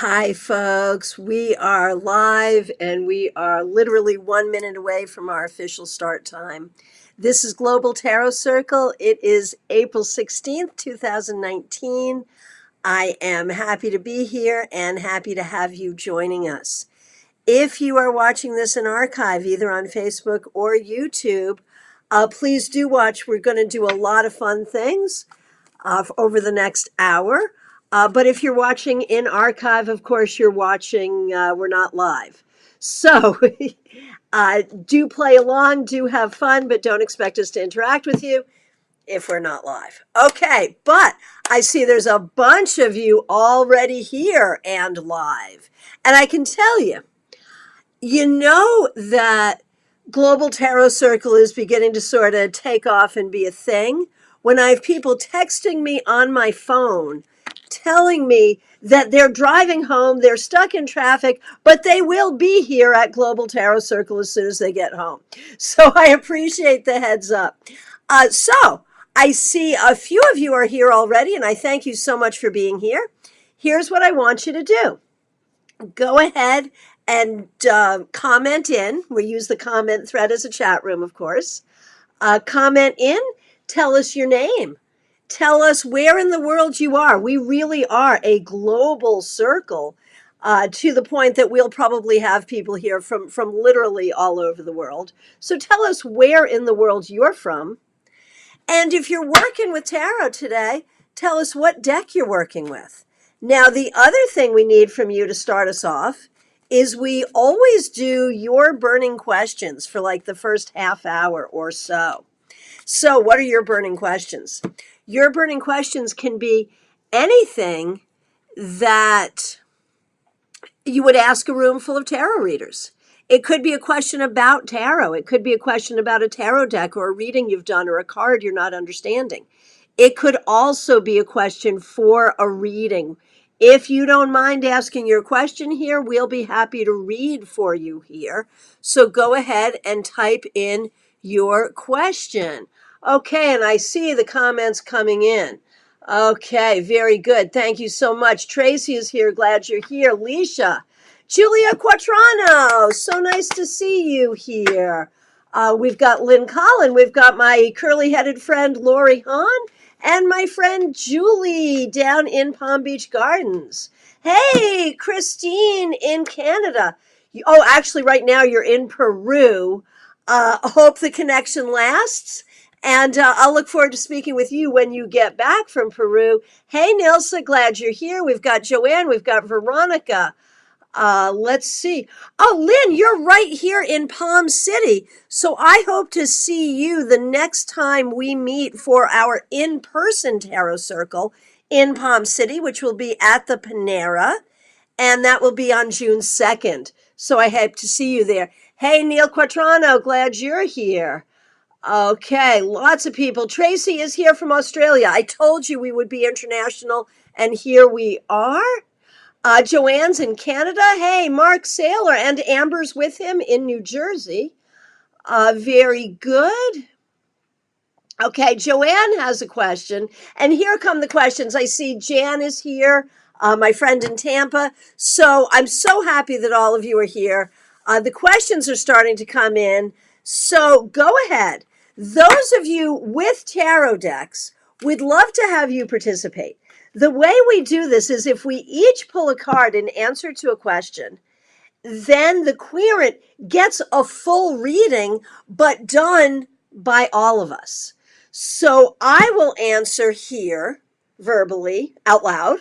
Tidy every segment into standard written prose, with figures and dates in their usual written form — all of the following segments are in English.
Hi, folks. We are live and we are literally 1 minute away from our official start time. This is Global Tarot Circle. It is April 16th, 2019. I am happy to be here and happy to have you joining us. If you are watching this in archive, either on Facebook or YouTube, please do watch. We're going to do a lot of fun things over the next hour. But if you're watching in archive, of course, you're watching, we're not live. So do play along, do have fun, but don't expect us to interact with you if we're not live. Okay, but I see there's a bunch of you already here and live. And I can tell you, you know that Global Tarot Circle is beginning to sort of take off and be a thing. When I have people texting me on my phone, telling me that they're driving home, they're stuck in traffic, but they will be here at Global Tarot Circle as soon as they get home. So I appreciate the heads up. So I see a few of you are here already, and I thank you so much for being here. Here's what I want you to do. Go ahead and comment in. We use the comment thread as a chat room, of course. Comment in. Tell us your name. Tell us where in the world you are. We really are a global circle to the point that we'll probably have people here from literally all over the world. So tell us where in the world you're from. And if you're working with tarot today, tell us what deck you're working with. Now, the other thing we need from you to start us off is we always do your burning questions for like the first half hour or so. So what are your burning questions? Your burning questions can be anything that you would ask a room full of tarot readers. It could be a question about tarot. It could be a question about a tarot deck or a reading you've done or a card you're not understanding. It could also be a question for a reading. If you don't mind asking your question here, we'll be happy to read for you here. So go ahead and type in your question. Okay, and I see the comments coming in. Okay, very good. Thank you so much. Tracy is here. Glad you're here. Leisha. Julia Quattrano. So nice to see you here. We've got Lynn Collin. We've got my curly-headed friend Lori Hahn and my friend Julie down in Palm Beach Gardens. Hey, Christine in Canada. Oh, actually, right now you're in Peru. Hope the connection lasts. And I'll look forward to speaking with you when you get back from Peru. Hey, Nilsa, glad you're here. We've got Joanne. We've got Veronica. Let's see. Oh, Lynn, you're right here in Palm City. So I hope to see you the next time we meet for our in-person tarot circle in Palm City, which will be at the Panera. And that will be on June 2nd. So I hope to see you there. Hey, Neil Quattrano, glad you're here. Okay, lots of people. Tracy is here from Australia. I told you we would be international, and here we are. Joanne's in Canada. Hey, Mark Saylor and Amber's with him in New Jersey. Very good. Okay, Joanne has a question. And here come the questions. I see Jan is here, my friend in Tampa. So I'm so happy that all of you are here. The questions are starting to come in. So go ahead. Those of you with tarot decks, we'd love to have you participate. The way we do this is if we each pull a card in answer to a question, then the querent gets a full reading, but done by all of us. So I will answer here verbally out loud.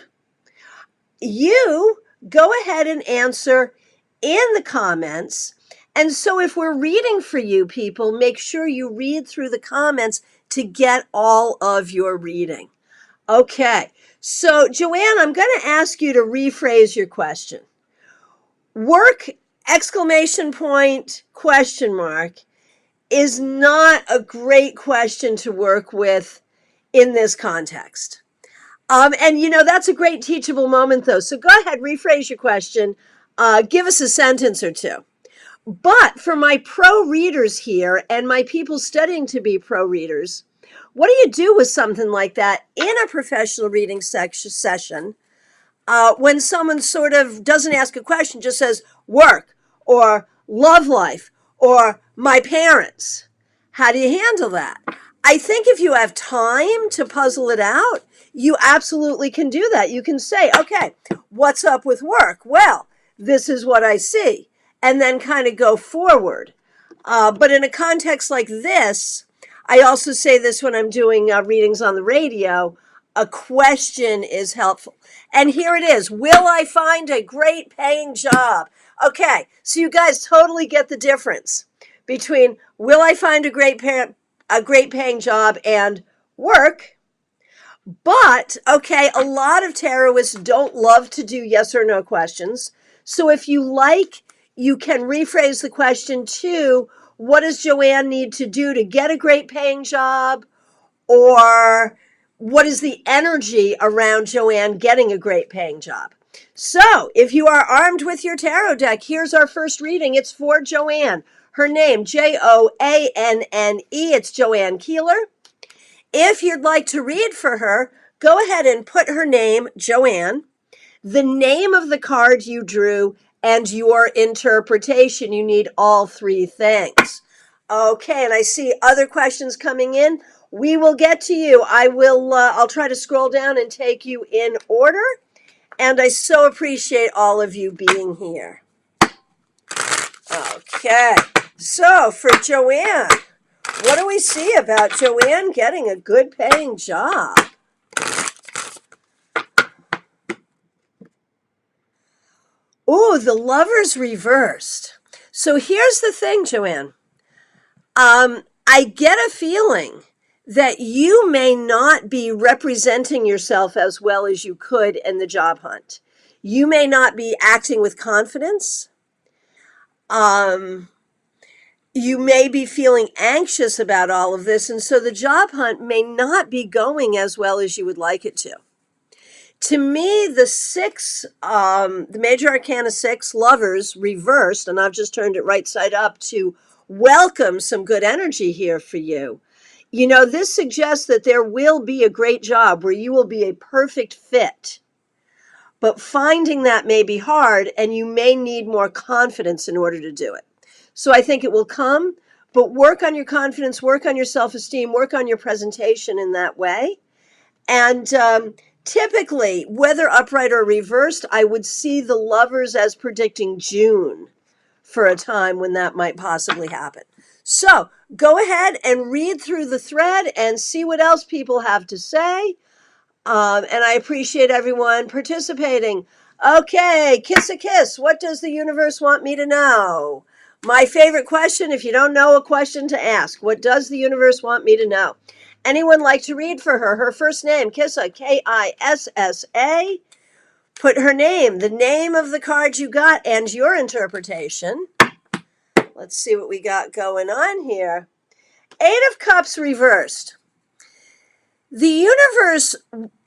You go ahead and answer in the comments. And so if we're reading for you people, make sure you read through the comments to get all of your reading. Okay, so Joanne, I'm going to ask you to rephrase your question. Work exclamation point question mark is not a great question to work with in this context. And you know, that's a great teachable moment though. So go ahead, rephrase your question. Give us a sentence or two. But for my pro readers here and my people studying to be pro readers, what do you do with something like that in a professional reading session? When someone sort of doesn't ask a question, just says work or love life or my parents. How do you handle that? I think if you have time to puzzle it out, you absolutely can do that. You can say, okay, what's up with work? Well, this is what I see. And then kind of go forward. But in a context like this, I also say this when I'm doing readings on the radio, a question is helpful. And here it is. Will I find a great paying job? Okay, so you guys totally get the difference between will I find a great paying job and work. But okay, a lot of tarotists don't love to do yes or no questions. So if you like, you can rephrase the question to what does Joanne need to do to get a great paying job? Or what is the energy around Joanne getting a great paying job? So if you are armed with your tarot deck, here's our first reading. It's for Joanne. Her name, Joanne. It's Joanne Keeler. If you'd like to read for her, go ahead and put her name, Joanne, the name of the card you drew, and your interpretation. You need all three things. Okay, and I see other questions coming in. We will get to you. I'll try to scroll down and take you in order. And I so appreciate all of you being here. Okay, so for Joanne, what do we see about Joanne getting a good paying job? Ooh, the Lovers reversed. So here's the thing, Joanne. I get a feeling that you may not be representing yourself as well as you could in the job hunt. You may not be acting with confidence. You may be feeling anxious about all of this, and so the job hunt may not be going as well as you would like it to. To me, the Major Arcana 6, Lovers, reversed, and I've just turned it right side up to welcome some good energy here for you. You know, this suggests that there will be a great job where you will be a perfect fit. But finding that may be hard, and you may need more confidence in order to do it. So I think it will come, but work on your confidence, work on your self-esteem, work on your presentation in that way. And typically, whether upright or reversed, I would see the Lovers as predicting June for a time when that might possibly happen. So go ahead and read through the thread and see what else people have to say. And I appreciate everyone participating. Okay, kiss a kiss. What does the universe want me to know? My favorite question, if you don't know a question to ask, what does the universe want me to know? Anyone like to read for her? Her first name, Kissa, Kissa. Put her name, the name of the card you got, and your interpretation. Let's see what we got going on here. Eight of Cups reversed. The universe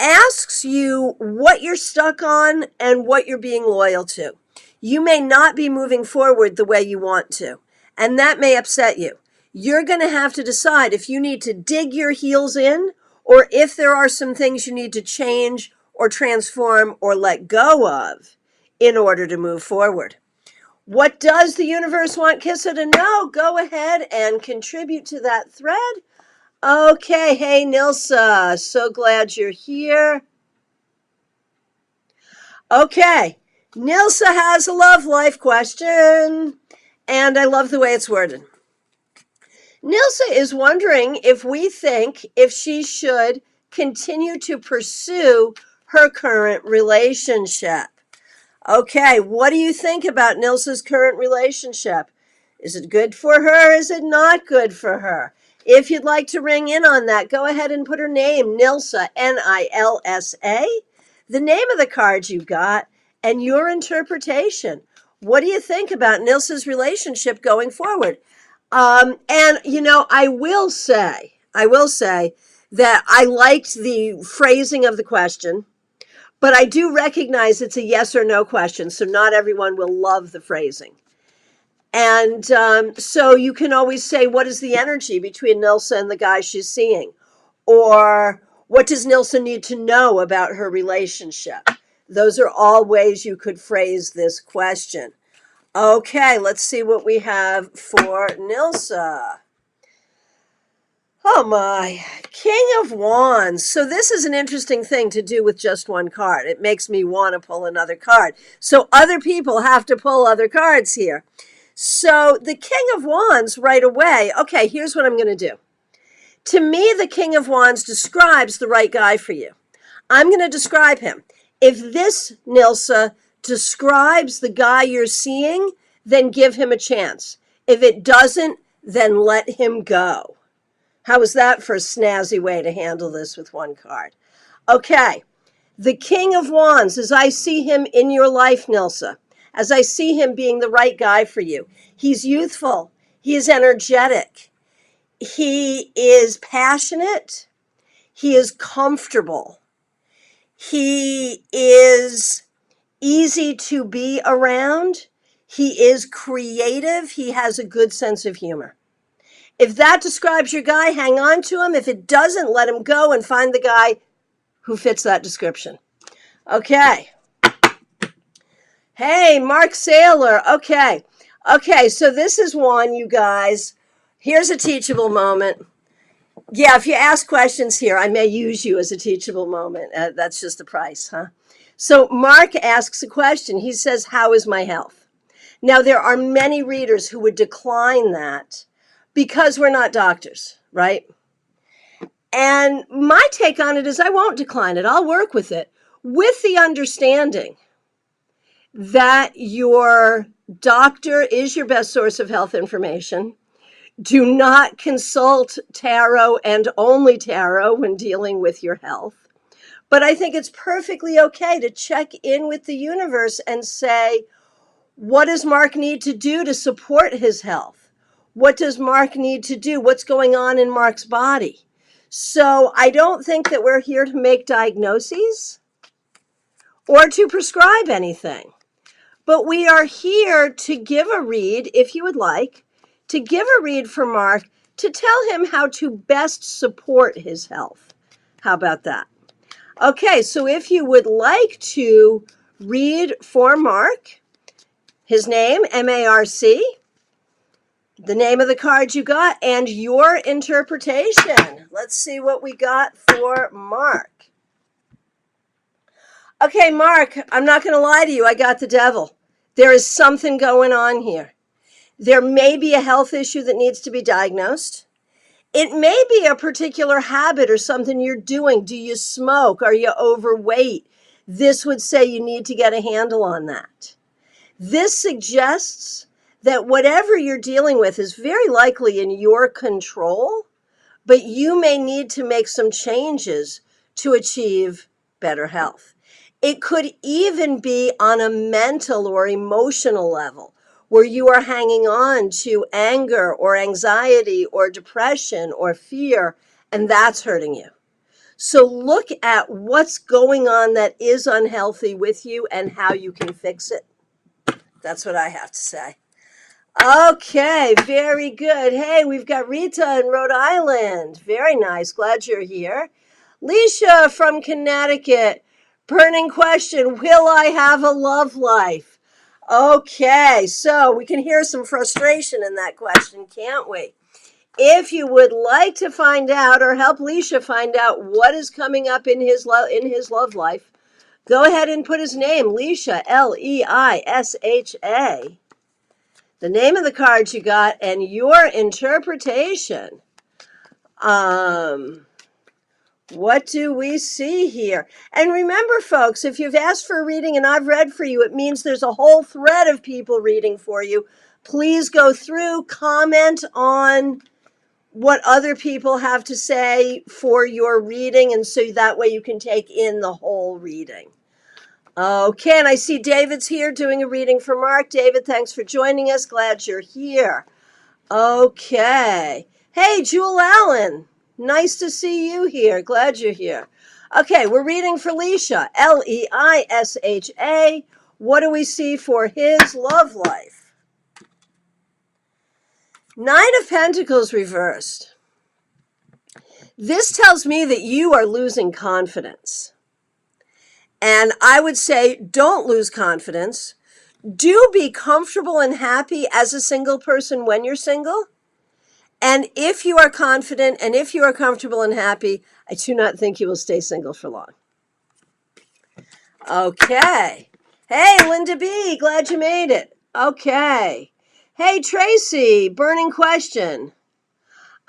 asks you what you're stuck on and what you're being loyal to. You may not be moving forward the way you want to, and that may upset you. You're going to have to decide if you need to dig your heels in or if there are some things you need to change or transform or let go of in order to move forward. What does the universe want Kissa to know? Go ahead and contribute to that thread. Okay, hey Nilsa, so glad you're here. Okay, Nilsa has a love life question, and I love the way it's worded. Nilsa is wondering if she should continue to pursue her current relationship. Okay, what do you think about Nilsa's current relationship? Is it good for her? Is it not good for her? If you'd like to ring in on that, go ahead and put her name, Nilsa, Nilsa, the name of the card you got, and your interpretation. What do you think about Nilsa's relationship going forward? And, you know, I will say that I liked the phrasing of the question, but I do recognize it's a yes or no question, so not everyone will love the phrasing. And so you can always say, what is the energy between Nilsa and the guy she's seeing? Or what does Nilsa need to know about her relationship? Those are all ways you could phrase this question. Okay, let's see what we have for Nilsa. Oh my, King of Wands. So this is an interesting thing to do with just one card. It makes me want to pull another card. So other people have to pull other cards here. So the King of Wands right away. Okay, here's what I'm going to do. To me, the King of Wands describes the right guy for you. I'm going to describe him. If this, Nilsa, describes the guy you're seeing, then give him a chance. If it doesn't, then let him go. How is that for a snazzy way to handle this with one card? Okay, the King of Wands, as I see him in your life, Nilsa, as I see him being the right guy for you, he's youthful, he is energetic, he is passionate, he is comfortable, he is easy to be around, he is creative, he has a good sense of humor. If that describes your guy, hang on to him. If it doesn't, let him go and find the guy who fits that description. Okay. Hey, Mark Saylor. Okay. Okay, so this is one, you guys. Here's a teachable moment. Yeah, if you ask questions here, I may use you as a teachable moment. That's just the price, huh? So Mark asks a question. He says, how is my health? Now, there are many readers who would decline that because we're not doctors, right? And my take on it is I won't decline it. I'll work with it with the understanding that your doctor is your best source of health information. Do not consult tarot and only tarot when dealing with your health. But I think it's perfectly okay to check in with the universe and say, what does Mark need to do to support his health? What does Mark need to do? What's going on in Mark's body? So I don't think that we're here to make diagnoses or to prescribe anything. But we are here to give a read, if you would like, to give a read for Mark to tell him how to best support his health. How about that? Okay, so if you would like to read for Mark, his name, M-A-R-C, the name of the card you got, and your interpretation. Let's see what we got for Mark. Okay, Mark, I'm not going to lie to you. I got the devil. There is something going on here. There may be a health issue that needs to be diagnosed. It may be a particular habit or something you're doing. Do you smoke? Are you overweight? This would say you need to get a handle on that. This suggests that whatever you're dealing with is very likely in your control, but you may need to make some changes to achieve better health. It could even be on a mental or emotional level where you are hanging on to anger or anxiety or depression or fear, and that's hurting you. So look at what's going on that is unhealthy with you and how you can fix it. That's what I have to say. Okay, very good. Hey, we've got Rita in Rhode Island. Very nice. Glad you're here. Leisha from Connecticut. Burning question, will I have a love life? Okay, so we can hear some frustration in that question, can't we? If you would like to find out or help Leisha find out what is coming up in his love life, go ahead and put his name, Leisha, L-E-I-S-H-A. The name of the card you got and your interpretation. What do we see here? And remember, folks, if you've asked for a reading and I've read for you, it means there's a whole thread of people reading for you. Please go through, comment on what other people have to say for your reading, and so that way you can take in the whole reading. Okay, and I see David's here doing a reading for Mark. David, thanks for joining us. Glad you're here. Okay. Hey, Jewel Allen. Nice to see you here. Glad you're here. Okay, we're reading for Leisha, L-E-I-S-H-A. What do we see for his love life? Nine of Pentacles reversed. This tells me that you are losing confidence. And I would say, don't lose confidence. Do be comfortable and happy as a single person when you're single. And if you are confident and if you are comfortable and happy, I do not think you will stay single for long. Okay. Hey, Linda B., glad you made it. Okay. Hey, Tracy, burning question.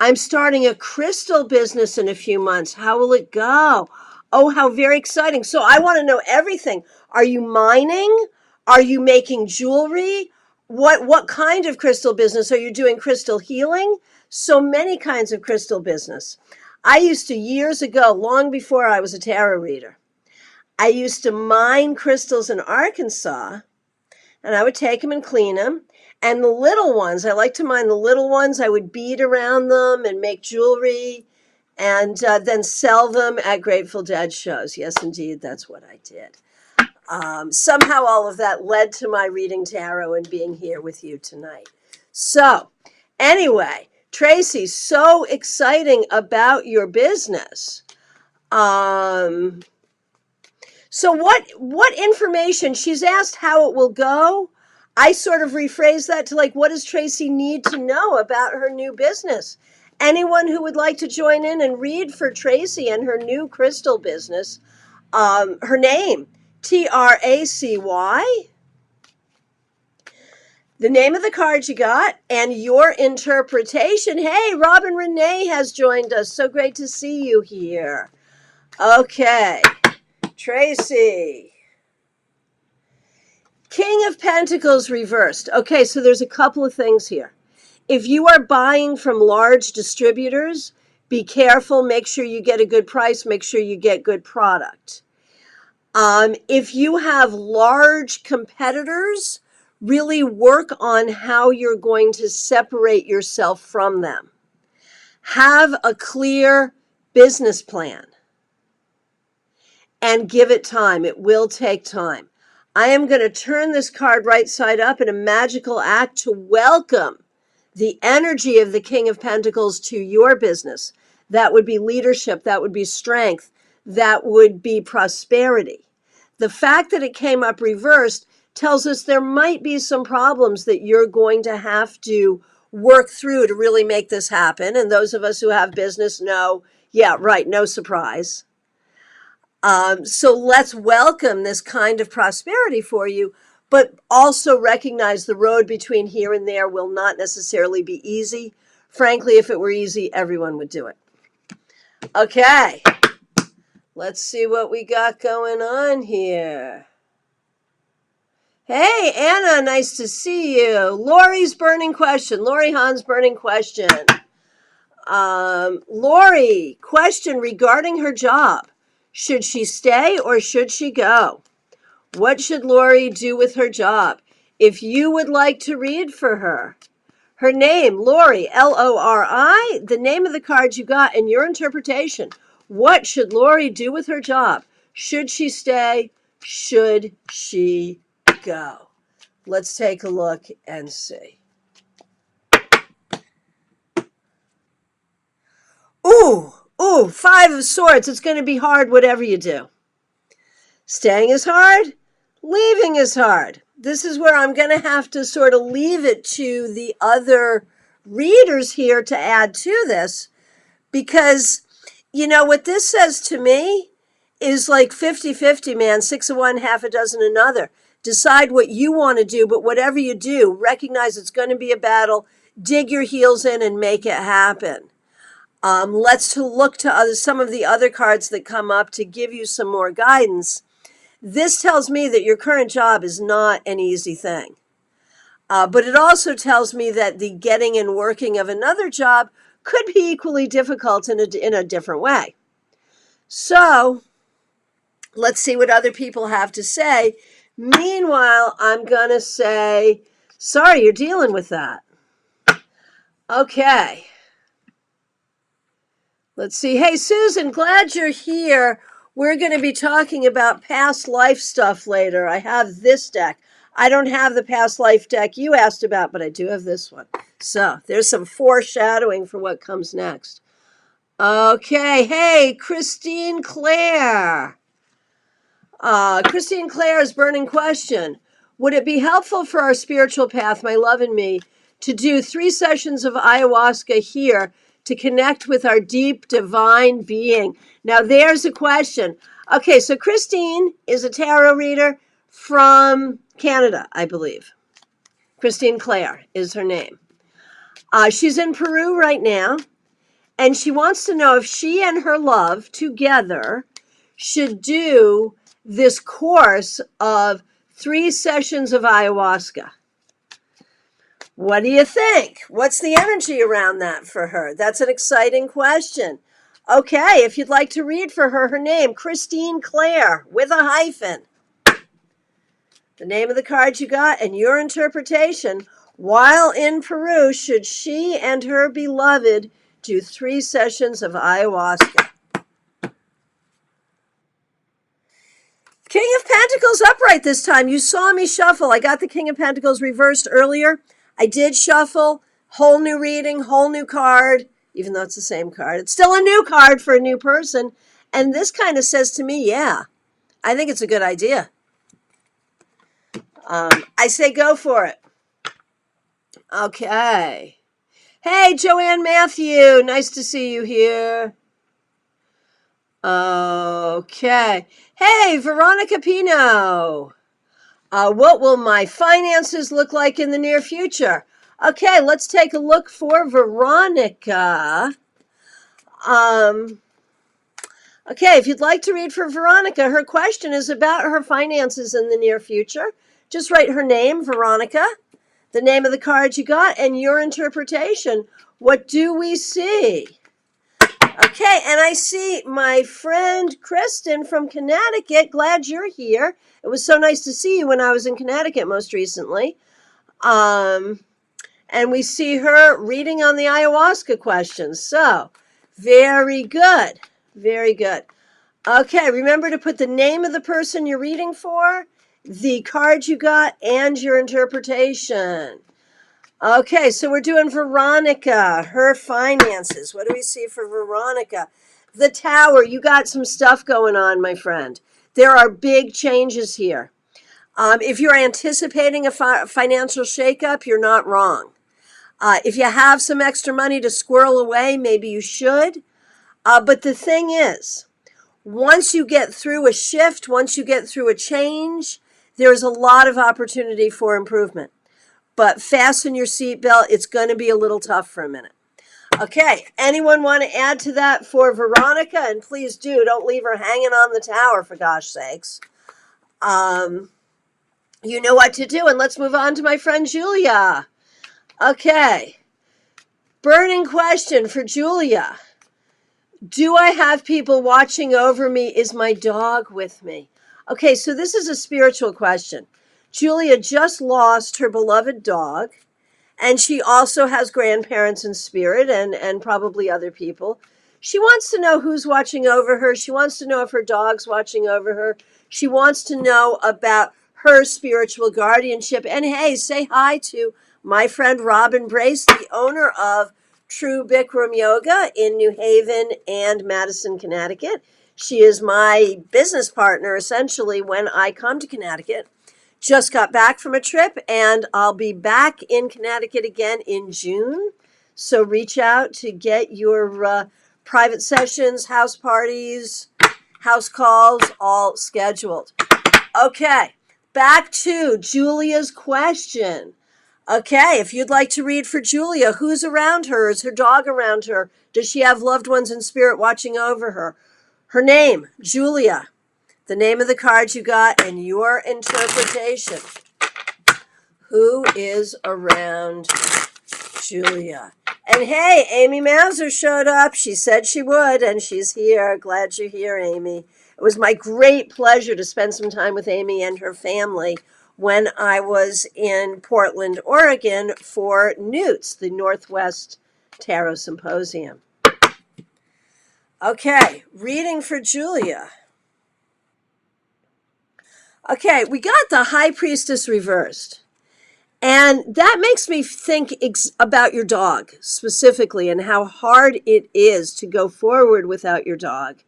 I'm starting a crystal business in a few months. How will it go? Oh, how very exciting. So I want to know everything. Are you mining? Are you making jewelry? What kind of crystal business? Are you doing crystal healing? So many kinds of crystal business. I used to, years ago, long before I was a tarot reader, I used to mine crystals in Arkansas, and I would take them and clean them. And the little ones, I like to mine the little ones. I would bead around them and make jewelry and then sell them at Grateful Dead shows. Yes, indeed, that's what I did. Somehow all of that led to my reading tarot and being here with you tonight. So anyway, Tracy, so exciting about your business. So what information, she's asked how it will go. I sort of rephrase that to like, what does Tracy need to know about her new business? Anyone who would like to join in and read for Tracy and her new crystal business, her name, Tracy, the name of the card you got, and your interpretation. Hey, Robin Renee has joined us. So great to see you here. Okay, Tracy. King of Pentacles reversed. Okay, so there's a couple of things here. If you are buying from large distributors, be careful. Make sure you get a good price. Make sure you get good product. If you have large competitors, really work on how you're going to separate yourself from them. Have a clear business plan and give it time. It will take time. I am going to turn this card right side up in a magical act to welcome the energy of the King of Pentacles to your business. That would be leadership. That would be strength. That would be prosperity. The fact that it came up reversed tells us there might be some problems that you're going to have to work through to really make this happen. And those of us who have business know, yeah, right, no surprise. So let's welcome this kind of prosperity for you, but also recognize the road between here and there will not necessarily be easy. Frankly, if it were easy, everyone would do it. Okay, let's see what we got going on here. Hey, Anna, nice to see you. Lori's burning question. Lori Hahn's burning question. Lori, question regarding her job. Should she stay or should she go? What should Lori do with her job? If you would like to read for her, her name, Lori, Lori, the name of the card you got and your interpretation. What should Lori do with her job? Should she stay? Should she go? Let's take a look and see. Ooh, Five of Swords. It's going to be hard whatever you do. Staying is hard. Leaving is hard. This is where I'm going to have to sort of leave it to the other readers here to add to this, because, you know, what this says to me is like 50-50, man, 6 of one, half a dozen another. Decide what you want to do, but whatever you do, recognize it's going to be a battle. Dig your heels in and make it happen. Let's look to some of the other cards that come up to give you some more guidance. This tells me that your current job is not an easy thing. But it also tells me that the getting and working of another job could be equally difficult in a different way. So let's see what other people have to say. Meanwhile, I'm going to say, sorry, you're dealing with that. Okay. Let's see. Hey, Susan, glad you're here. We're going to be talking about past life stuff later. I have this deck. I don't have the past life deck you asked about, but I do have this one. So there's some foreshadowing for what comes next. Okay. Hey, Christine Claire. Christine Claire's burning question. Would it be helpful for our spiritual path, my love and me, to do 3 sessions of ayahuasca here to connect with our deep divine being? Now, there's a question. Okay, so Christine is a tarot reader from Canada, I believe. Christine Claire is her name. She's in Peru right now, and she wants to know if she and her love together should do this course of 3 sessions of ayahuasca. What do you think? What's the energy around that for her? That's an exciting question. Okay, if you'd like to read for her, her name, Christine Claire, with a hyphen. The name of the card you got and your interpretation. While in Peru, should she and her beloved do 3 sessions of ayahuasca? King of Pentacles upright this time. You saw me shuffle. I got the King of Pentacles reversed earlier. I did shuffle. Whole new reading, whole new card. Even though it's the same card, it's still a new card for a new person. And this kind of says to me, yeah, I think it's a good idea. I say go for it. Okay. Hey, Joanne Matthew. Nice to see you here. Okay. Hey, Veronica Pino. What will my finances look like in the near future? Okay, let's take a look for Veronica. Okay, if you'd like to read for Veronica, her question is about her finances in the near future. Just write her name, Veronica, the name of the card you got, and your interpretation. What do we see? Okay, and I see my friend Kristen from Connecticut. Glad you're here. It was so nice to see you when I was in Connecticut most recently. And we see her reading on the ayahuasca questions. So, very good. Very good. Okay, remember to put the name of the person you're reading for, the card you got, and your interpretation. Okay, so we're doing Veronica, her finances. What do we see for Veronica? The Tower, you got some stuff going on, my friend. There are big changes here. If you're anticipating a financial shakeup, you're not wrong. If you have some extra money to squirrel away, maybe you should. But the thing is, once you get through a shift, once you get through a change, there's a lot of opportunity for improvement. But fasten your seatbelt. It's going to be a little tough for a minute. Okay, anyone want to add to that for Veronica? And please do. Don't leave her hanging on the tower, for gosh sakes. You know what to do. And let's move on to my friend Julia. Okay. Burning question for Julia. Do I have people watching over me? Is my dog with me? Okay, so this is a spiritual question. Julia just lost her beloved dog, and she also has grandparents in spirit and probably other people. She wants to know who's watching over her. She wants to know if her dog's watching over her. She wants to know about her spiritual guardianship. And hey, say hi to my friend Robin Brace, the owner of True Bikram Yoga in New Haven and Madison, Connecticut. She is my business partner, essentially, when I come to Connecticut. Just got back from a trip, and I'll be back in Connecticut again in June. So reach out to get your private sessions, house parties, house calls, all scheduled. Okay, back to Julia's question. Okay, if you'd like to read for Julia, who's around her? Is her dog around her? Does she have loved ones in spirit watching over her? Her name, Julia. The name of the card you got and your interpretation. Who is around Julia? And hey, Amy Mauser showed up. She said she would, and she's here. Glad you're here, Amy. It was my great pleasure to spend some time with Amy and her family when I was in Portland, Oregon for NOOTS, the Northwest Tarot Symposium. Okay, reading for Julia. Okay, we got the High Priestess reversed. And that makes me think about your dog specifically and how hard it is to go forward without your dog.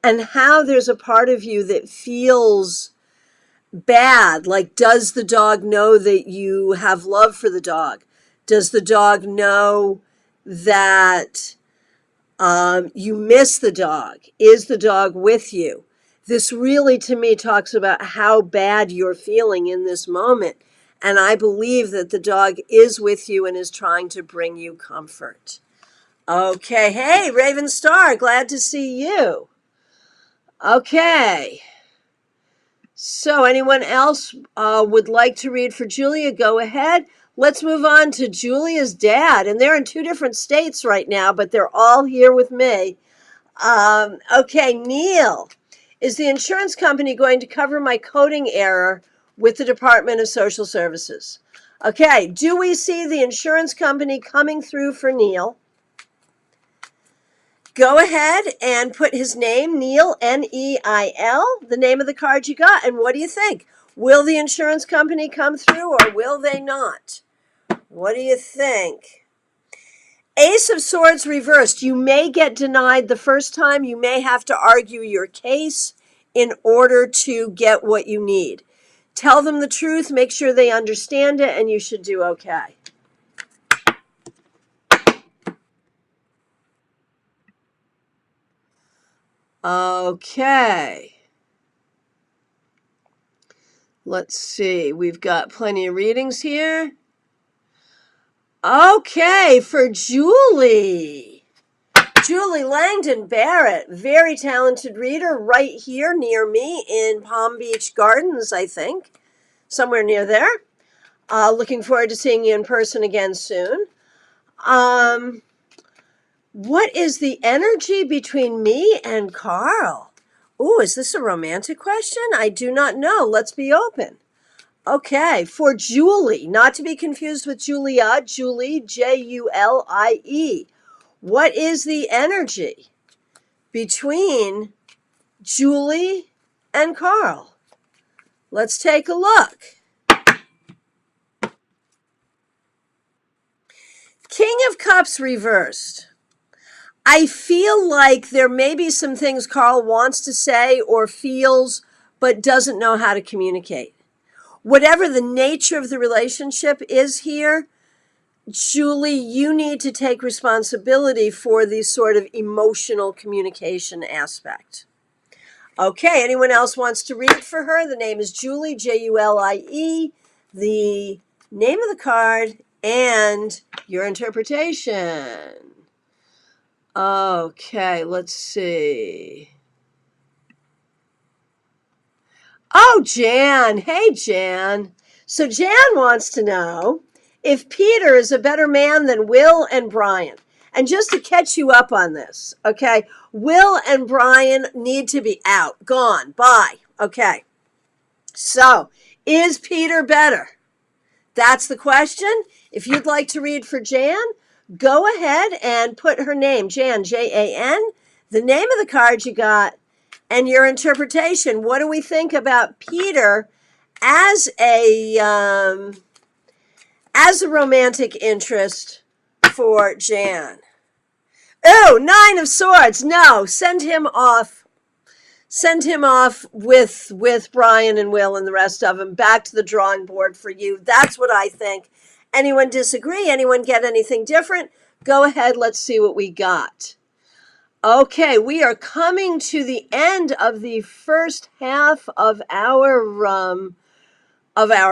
and how there's a part of you that feels bad. Like, does the dog know that you have love for the dog? Does the dog know that you miss the dog? Is the dog with you? This really, to me, talks about how bad you're feeling in this moment. And I believe that the dog is with you and is trying to bring you comfort. Okay. Hey, Raven Star, glad to see you. Okay. So anyone else would like to read for Julia? Go ahead. Let's move on to Julia's dad. And they're in 2 different states right now, but they're all here with me. Okay, Neil, is the insurance company going to cover my coding error with the Department of Social Services? Okay, do we see the insurance company coming through for Neil? Go ahead and put his name, Neil, Neil, the name of the card you got. And what do you think? Will the insurance company come through or will they not? What do you think? Ace of Swords reversed. You may get denied the first time. You may have to argue your case in order to get what you need. Tell them the truth. Make sure they understand it, and you should do okay. Okay. Let's see. We've got plenty of readings here. Okay, for Julie. Julie Langdon Barrett, very talented reader right here near me in Palm Beach Gardens, I think. Somewhere near there. Looking forward to seeing you in person again soon. What is the energy between me and Carl? Ooh, is this a romantic question? I do not know. Let's be open. Okay, for Julie, not to be confused with Julia, Julie, Julie. What is the energy between Julie and Carl? Let's take a look. King of Cups reversed. I feel like there may be some things Carl wants to say or feels, but doesn't know how to communicate. Whatever the nature of the relationship is here, Julie, you need to take responsibility for the sort of emotional communication aspect. Okay, anyone else wants to read for her? The name is Julie, Julie, the name of the card, and your interpretation. Okay, let's see. Oh, Jan. Hey, Jan. So Jan wants to know if Peter is a better man than Will and Brian. And just to catch you up on this, okay, Will and Brian need to be out, gone, bye. Okay. So, is Peter better? That's the question. If you'd like to read for Jan, go ahead and put her name, Jan, Jan, the name of the card you got, and your interpretation. What do we think about Peter as a romantic interest for Jan? Oh, 9 of Swords. No, send him off. Send him off with Brian and Will and the rest of them. Back to the drawing board for you. That's what I think. Anyone disagree? Anyone get anything different? Go ahead. Let's see what we got. Okay, we are coming to the end of the first half of our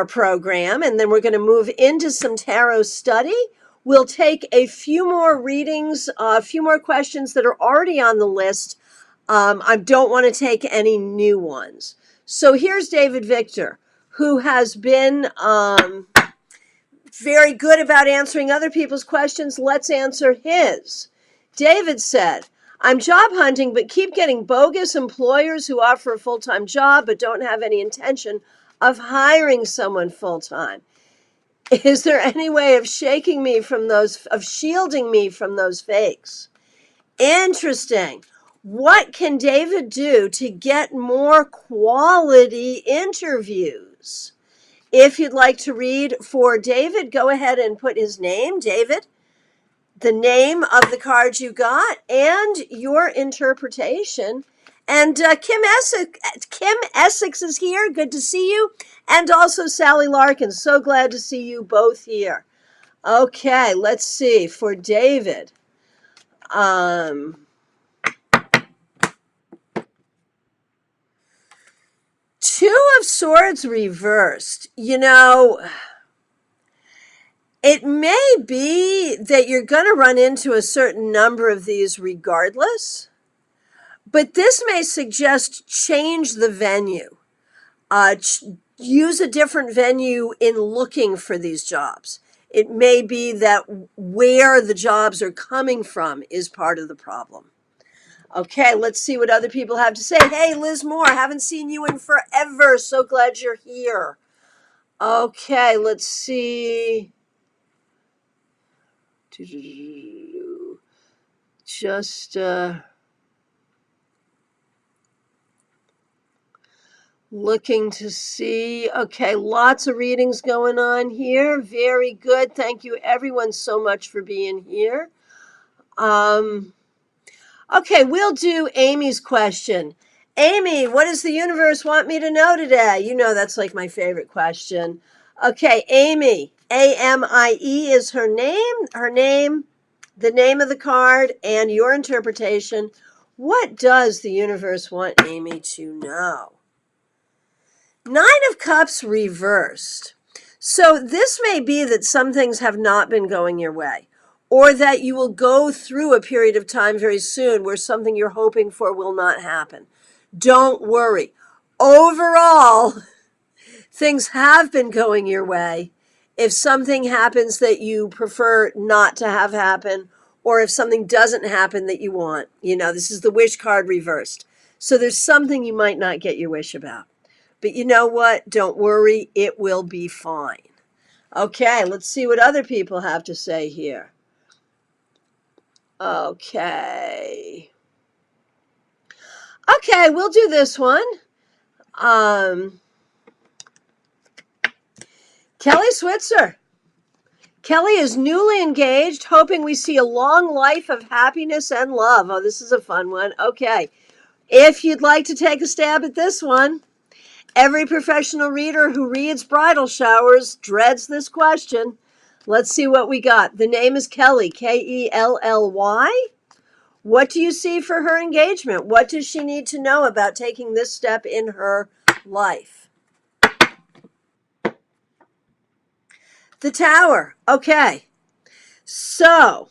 program, and then we're going to move into some tarot study. We'll take a few more readings, a few more questions that are already on the list. I don't want to take any new ones. So here's David Victor, who has been very good about answering other people's questions. Let's answer his. David said, I'm job hunting, but keep getting bogus employers who offer a full-time job but don't have any intention of hiring someone full-time. Is there any way of shielding me from those fakes? Interesting. What can David do to get more quality interviews? If you'd like to read for David, go ahead and put his name, David, the name of the card you got, and your interpretation. And Kim Essex is here. Good to see you. And also Sally Larkin. So glad to see you both here. Okay, let's see. For David, Two of Swords reversed. It may be that you're going to run into a certain number of these regardless, but this may suggest change the venue. Use a different venue in looking for these jobs. It may be that where the jobs are coming from is part of the problem. Okay, let's see what other people have to say. Hey, Liz Moore, haven't seen you in forever. So glad you're here. Okay, let's see. Just looking to see. Okay, lots of readings going on here. Very good. Thank you, everyone, so much for being here. Okay, we'll do Amy's question. Amy, what does the universe want me to know today? You know that's like my favorite question. Okay, Amy, A-M-I-E is her name. The name of the card, and your interpretation. What does the universe want Amy to know? Nine of Cups reversed. So this may be that some things have not been going your way, or that you will go through a period of time very soon where something you're hoping for will not happen. Don't worry. Overall, things have been going your way. If something happens that you prefer not to have happen, or if something doesn't happen that you want, this is the wish card reversed. So there's something you might not get your wish about. But you know what? Don't worry. It will be fine. Okay, let's see what other people have to say here. Okay, we'll do this one. Kelly Switzer. Kelly is newly engaged, hoping we see a long life of happiness and love. Oh, this is a fun one. Okay, if you'd like to take a stab at this one, every professional reader who reads bridal showers dreads this question. Let's see what we got. The name is Kelly, Kelly. What do you see for her engagement? What does she need to know about taking this step in her life? The Tower. Okay. So,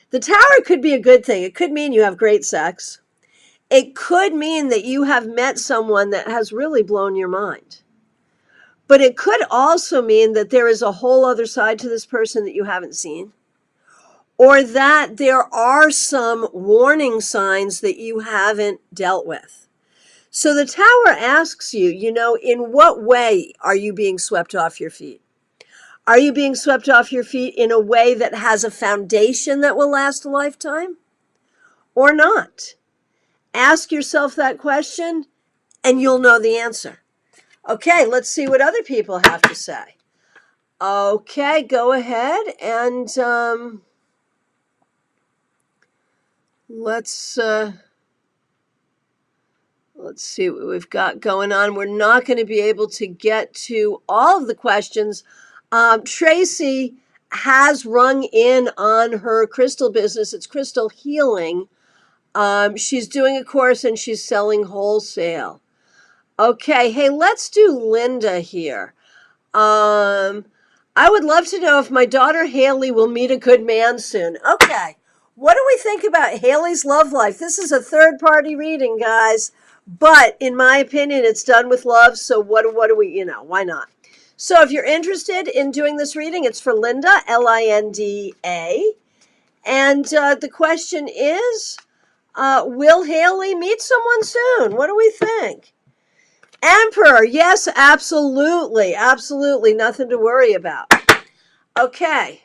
the Tower could be a good thing. It could mean you have great sex. It could mean that you have met someone that has really blown your mind. But it could also mean that there is a whole other side to this person that you haven't seen, or that there are some warning signs that you haven't dealt with. So the Tower asks you, in what way are you being swept off your feet? Are you being swept off your feet in a way that has a foundation that will last a lifetime, or not? Ask yourself that question and you'll know the answer. Okay, let's see what other people have to say. Okay, go ahead and let's see what we've got going on. We're not going to be able to get to all of the questions. Tracy has rung in on her crystal business. It's crystal healing. She's doing a course and she's selling wholesale. Okay, hey, let's do Linda here. I would love to know if my daughter Haley will meet a good man soon. Okay, what do we think about Haley's love life? This is a third-party reading, guys, but in my opinion, it's done with love. So what do we, why not? So if you're interested in doing this reading, it's for Linda, Linda, and the question is, will Haley meet someone soon? What do we think? Emperor, yes, absolutely, nothing to worry about. Okay,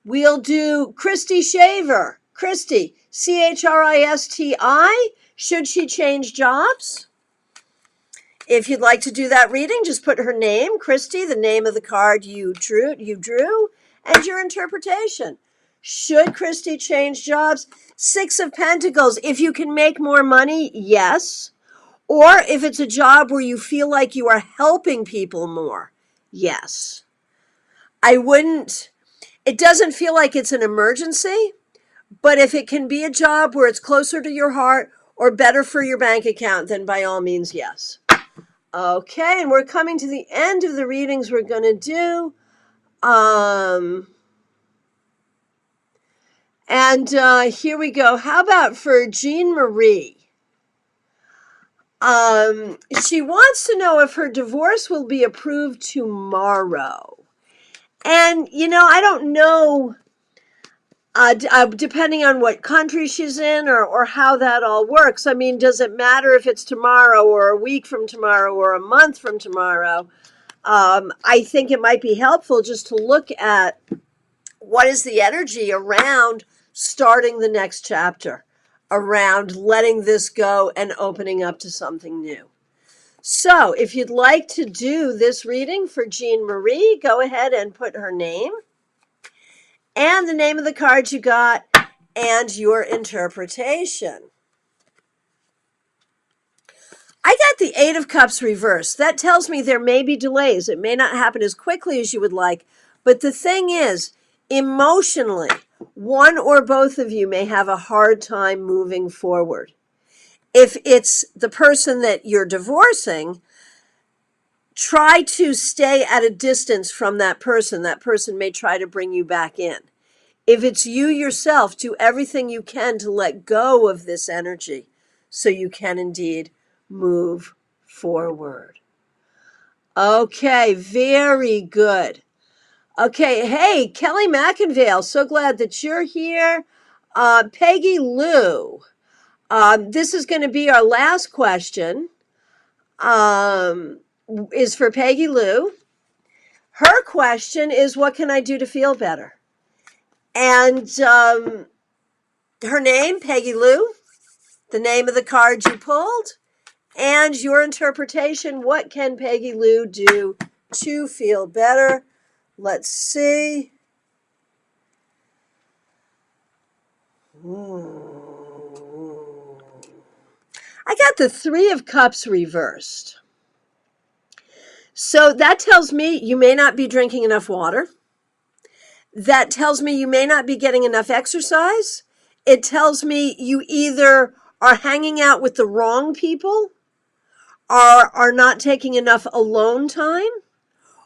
we'll do Christy Shaver. Christy, Christi. Should she change jobs? If you'd like to do that reading, just put her name, Christy, the name of the card you drew, and your interpretation. Should Christy change jobs? Six of Pentacles. If you can make more money, yes. Or if it's a job where you feel like you are helping people more, yes. I wouldn't, it doesn't feel like it's an emergency, but if it can be a job where it's closer to your heart or better for your bank account, then by all means, yes. Okay, and we're coming to the end of the readings we're going to do. Here we go. How about for Jean Marie? She wants to know if her divorce will be approved tomorrow. And, I don't know, depending on what country she's in or how that all works. I mean, does it matter if it's tomorrow or a week from tomorrow or a month from tomorrow? I think it might be helpful just to look at what is the energy around starting the next chapter, around letting this go and opening up to something new. So if you'd like to do this reading for Jean Marie, go ahead and put her name and the name of the card you got and your interpretation. I got the Eight of Cups reversed. That tells me there may be delays. It may not happen as quickly as you would like. But the thing is, emotionally, one or both of you may have a hard time moving forward. If it's the person that you're divorcing, try to stay at a distance from that person. That person may try to bring you back in. If it's you yourself, do everything you can to let go of this energy so you can indeed move forward. Okay, very good. Okay, hey, Kelly McInvale, so glad that you're here. Peggy Lou, this is going to be our last question, is for Peggy Lou. Her question is, what can I do to feel better? And her name, Peggy Lou, the name of the card you pulled, and your interpretation. What can Peggy Lou do to feel better? Let's see. I got the Three of Cups reversed. So that tells me you may not be drinking enough water. That tells me you may not be getting enough exercise. It tells me you either are hanging out with the wrong people, are not taking enough alone time,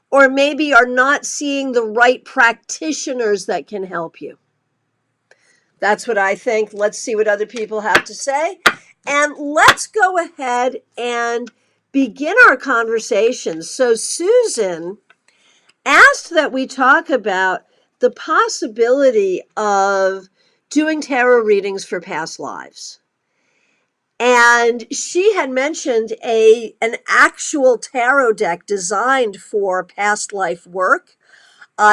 or maybe are not seeing the right practitioners that can help you. That's what I think. Let's see what other people have to say. And let's go ahead and begin our conversation. So Susan asked that we talk about the possibility of doing tarot readings for past lives. And she had mentioned an actual tarot deck designed for past life work.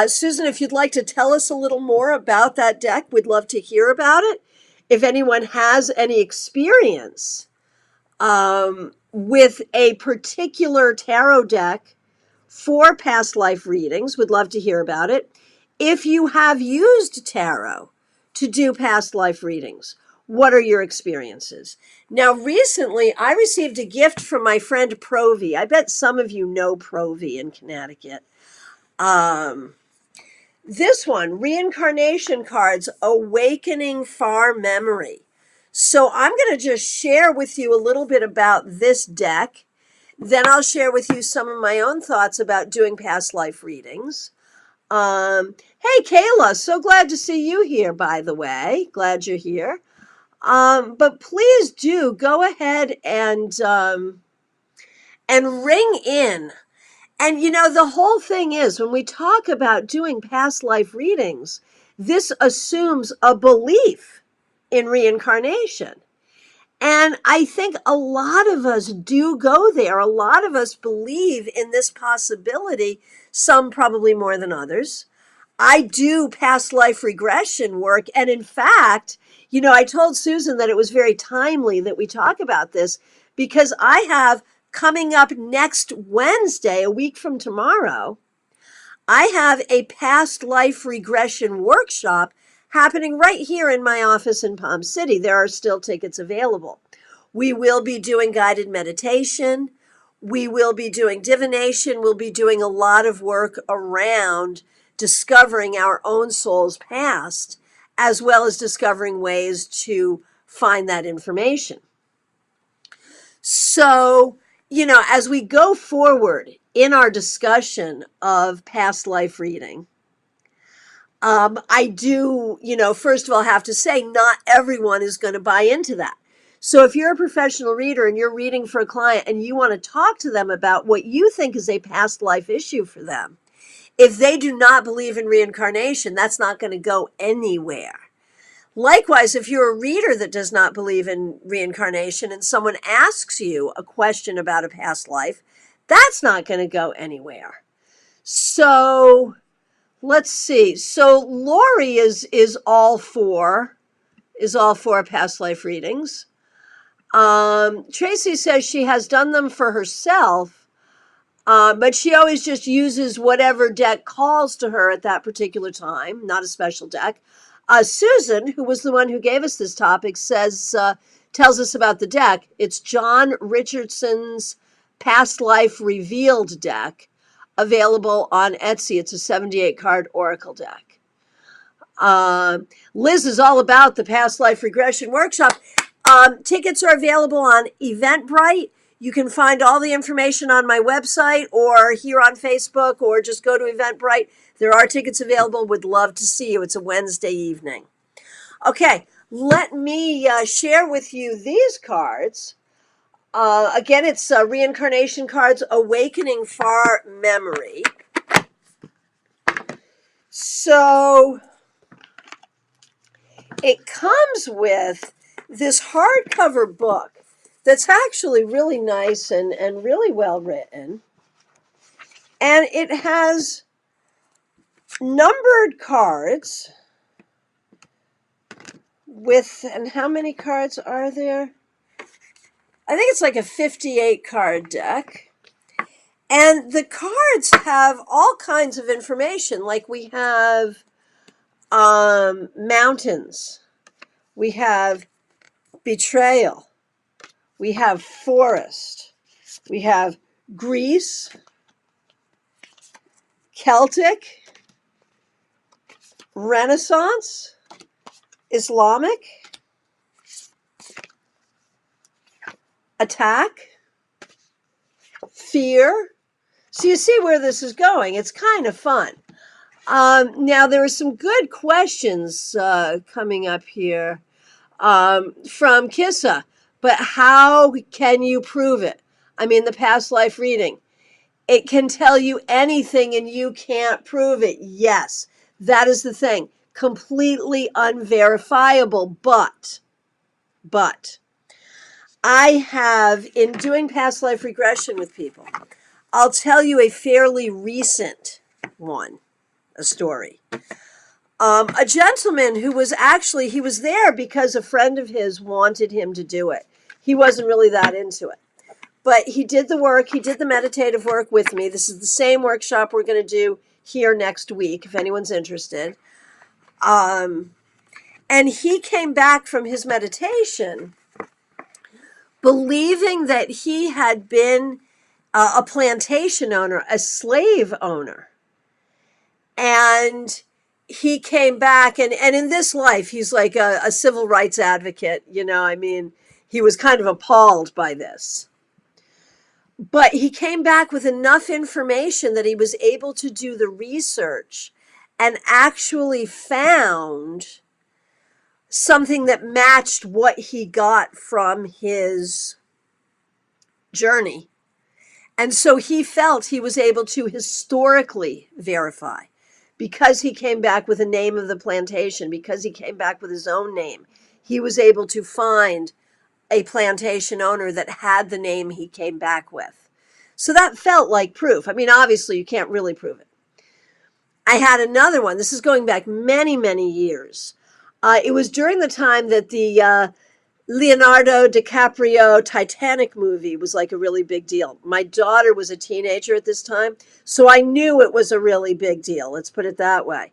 Susan, if you'd like to tell us a little more about that deck, we'd love to hear about it. If anyone has any experience with a particular tarot deck for past life readings, we'd love to hear about it. If you have used tarot to do past life readings, what are your experiences? Now, recently, I received a gift from my friend Provi. I bet some of you know Provi in Connecticut. This one, Reincarnation Cards, Awakening Far Memory. So I'm going to just share with you a little bit about this deck. Then I'll share with you some of my own thoughts about doing past life readings. Hey, Kayla, so glad to see you here, by the way. Glad you're here. But please do go ahead and ring in. And the whole thing is, when we talk about doing past life readings, this assumes a belief in reincarnation. And I think a lot of us do go there. A lot of us believe in this possibility, some probably more than others. I do past life regression work. And in fact, I told Susan that it was very timely that we talk about this because I have coming up next Wednesday, a week from tomorrow, I have a past life regression workshop happening right here in my office in Palm City. There are still tickets available. We will be doing guided meditation. We will be doing divination. We'll be doing a lot of work around discovering our own soul's past, as well as discovering ways to find that information. So, as we go forward in our discussion of past life reading, I do, first of all, have to say not everyone is going to buy into that. So if you're a professional reader and you're reading for a client and you want to talk to them about what you think is a past life issue for them, if they do not believe in reincarnation, that's not going to go anywhere. Likewise, if you're a reader that does not believe in reincarnation and someone asks you a question about a past life, that's not going to go anywhere. So let's see. So Lori is all for past life readings. Tracy says she has done them for herself, but she always just uses whatever deck calls to her at that particular time, not a special deck. Susan, who was the one who gave us this topic, tells us about the deck. It's John Richardson's Past Life Revealed deck, available on Etsy. It's a 78 card oracle deck. Liz is all about the Past Life Regression Workshop. Tickets are available on Eventbrite. You can find all the information on my website or here on Facebook, or just go to Eventbrite. There are tickets available. Would love to see you. It's a Wednesday evening. Okay, let me share with you these cards. Again, it's reincarnation cards, Awakening Far Memory. So it comes with this hardcover book that's actually really nice and really well written. And it has numbered cards and how many cards are there? I think it's like a 58 card deck. And the cards have all kinds of information. Like we have mountains. We have betrayal. We have forest. We have Greece, Celtic, Renaissance, Islamic, attack, fear. So you see where this is going. It's kind of fun. Now, there are some good questions coming up here from Kissa. But how can you prove it? I mean, the past life reading. It can tell you anything and you can't prove it. Yes, that is the thing. Completely unverifiable. But I have, in doing past life regression with people, I'll tell you a fairly recent one, a story. A gentleman who was he was there because a friend of his wanted him to do it. He wasn't really that into it. But he did the work. He did the meditative work with me. This is the same workshop we're going to do here next week, if anyone's interested. And he came back from his meditation believing that he had been a plantation owner, a slave owner. And he came back, and in this life, he's like a civil rights advocate. He was kind of appalled by this. But he came back with enough information that he was able to do the research and actually found something that matched what he got from his journey. And so he felt he was able to historically verify, because he came back with the name of the plantation, because he came back with his own name. He was able to find a plantation owner that had the name he came back with. So that felt like proof. I mean, obviously, you can't really prove it. I had another one. This is going back many, many years. It was during the time that the Leonardo DiCaprio Titanic movie was like a really big deal. My daughter was a teenager at this time, so I knew it was a really big deal. Let's put it that way.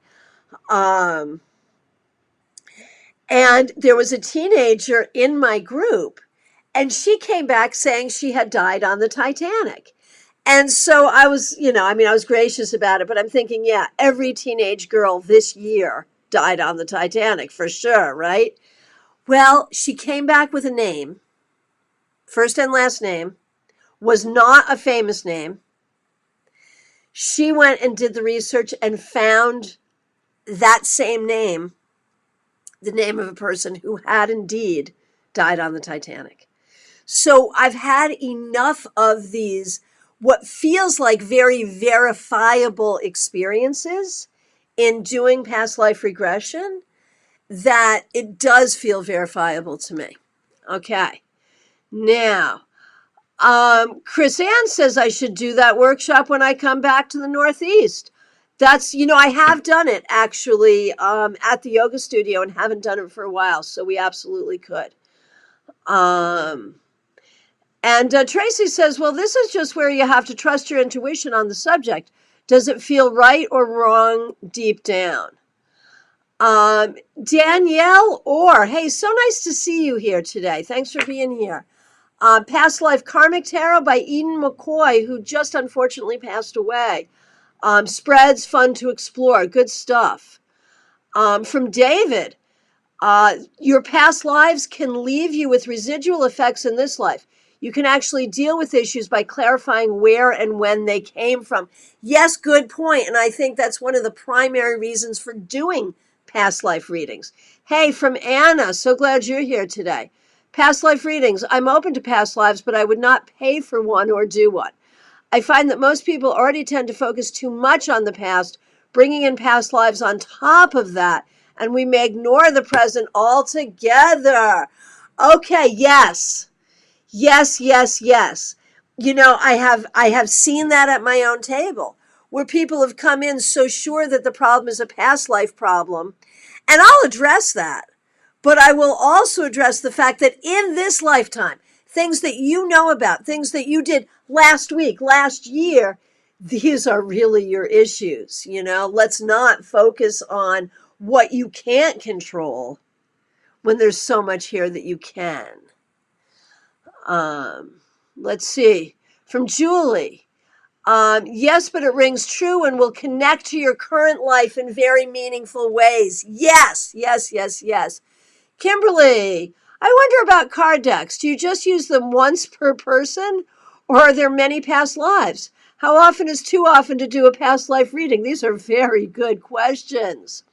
And there was a teenager in my group, And she came back saying she had died on the Titanic. And so I was, I was gracious about it, but I'm thinking, yeah, every teenage girl this year died on the Titanic for sure, right? Well, she came back with a name, first and last name, was not a famous name. She went and did the research and found that same name, the name of a person who had indeed died on the Titanic. So I've had enough of these, what feels like very verifiable experiences in doing past life regression, that it does feel verifiable to me. Okay. Now, Chris Ann says I should do that workshop when I come back to the Northeast. That's, I have done it actually at the yoga studio and haven't done it for a while. So we absolutely could. And Tracy says, well, this is just where you have to trust your intuition on the subject. Does it feel right or wrong deep down? Danielle Orr, hey, so nice to see you here today. Thanks for being here. Past Life Karmic Tarot by Eden McCoy, who just unfortunately passed away. Spreads, fun to explore. Good stuff. From David, your past lives can leave you with residual effects in this life. You can actually deal with issues by clarifying where and when they came from. Yes, good point. And I think that's one of the primary reasons for doing past life readings. Hey, from Anna, so glad you're here today. Past life readings. I'm open to past lives, but I would not pay for one or do one. I find that most people already tend to focus too much on the past, bringing in past lives on top of that, and we may ignore the present altogether. Okay, yes. Yes, yes, yes. I have seen that at my own table where people have come in so sure that the problem is a past life problem. And I'll address that. But I will also address the fact that in this lifetime, things that you know about, things that you did last week, last year, these are really your issues. Let's not focus on what you can't control when there's so much here that you can. Let's see. From Julie. Yes, but it rings true and will connect to your current life in very meaningful ways. Yes, yes, yes, yes. Kimberly, I wonder about card decks. Do you just use them once per person, or are there many past lives? How often is too often to do a past life reading? These are very good questions.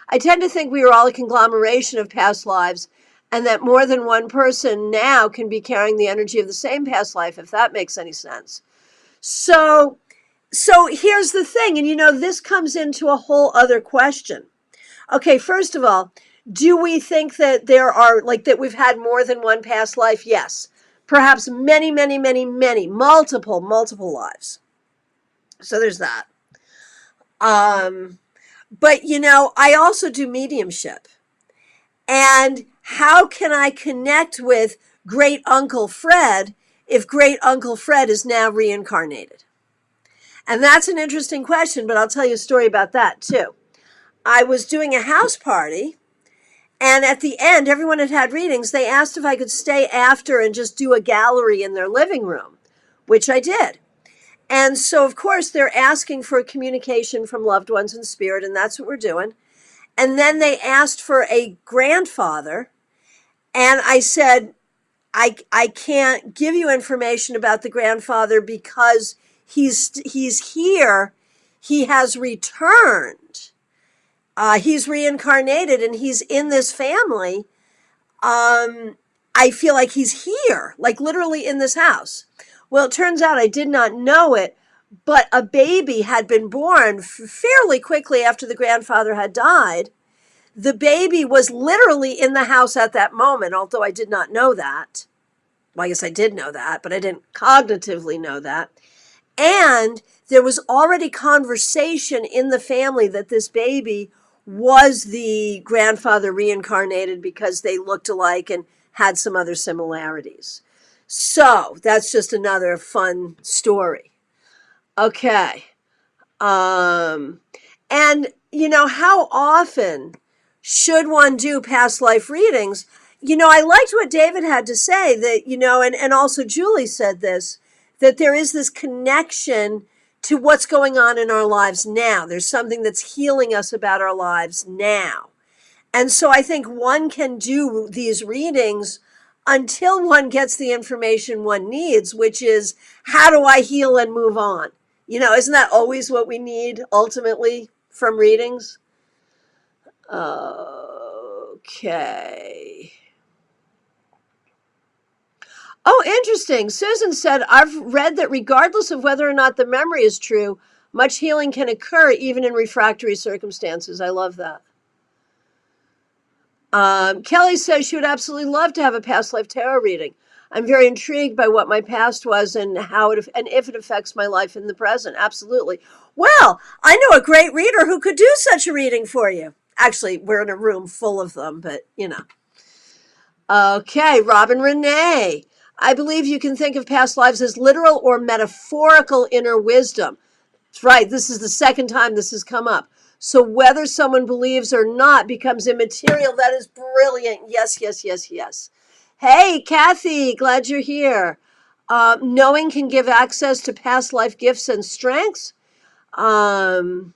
I tend to think we are all a conglomeration of past lives, and that more than one person now can be carrying the energy of the same past life, if that makes any sense. So here's the thing, and this comes into a whole other question. Okay, first of all, do we think that there are, that we've had more than one past life? Yes. Perhaps many, many, many, many, multiple lives. So there's that. But, I also do mediumship. And how can I connect with Great Uncle Fred if Great Uncle Fred is now reincarnated? And that's an interesting question, but I'll tell you a story about that too. I was doing a house party, and at the end, everyone had had readings. They asked if I could stay after and just do a gallery in their living room, which I did. And so, of course, they're asking for communication from loved ones in spirit, and that's what we're doing. And then they asked for a grandfather, and I said, I can't give you information about the grandfather because he's here. He has returned. He's reincarnated, and he's in this family. I feel like he's here, like literally in this house. Well, it turns out I did not know it, but a baby had been born fairly quickly after the grandfather had died. The baby was literally in the house at that moment, although I did not know that. Well, I guess I did know that, but I didn't cognitively know that. And there was already conversation in the family that this baby was the grandfather reincarnated because they looked alike and had some other similarities. So that's just another fun story. Okay. And how often should one do past life readings? I liked what David had to say that, and also Julie said this, that there is this connection to what's going on in our lives now. There's something that's healing us about our lives now. And so I think one can do these readings until one gets the information one needs, which is, how do I heal and move on? Isn't that always what we need ultimately from readings? Okay. Oh, interesting. Susan said, I've read that regardless of whether or not the memory is true, much healing can occur even in refractory circumstances. I love that. Kelly says she would absolutely love to have a past life tarot reading. I'm very intrigued by what my past was and and if it affects my life in the present. Absolutely. Well, I know a great reader who could do such a reading for you. Actually, we're in a room full of them, but Okay, Robin Renee. I believe you can think of past lives as literal or metaphorical inner wisdom. That's right. This is the second time this has come up. So whether someone believes or not becomes immaterial. That is brilliant. Yes, yes, yes, yes. Hey, Kathy, glad you're here. Knowing can give access to past life gifts and strengths. Jean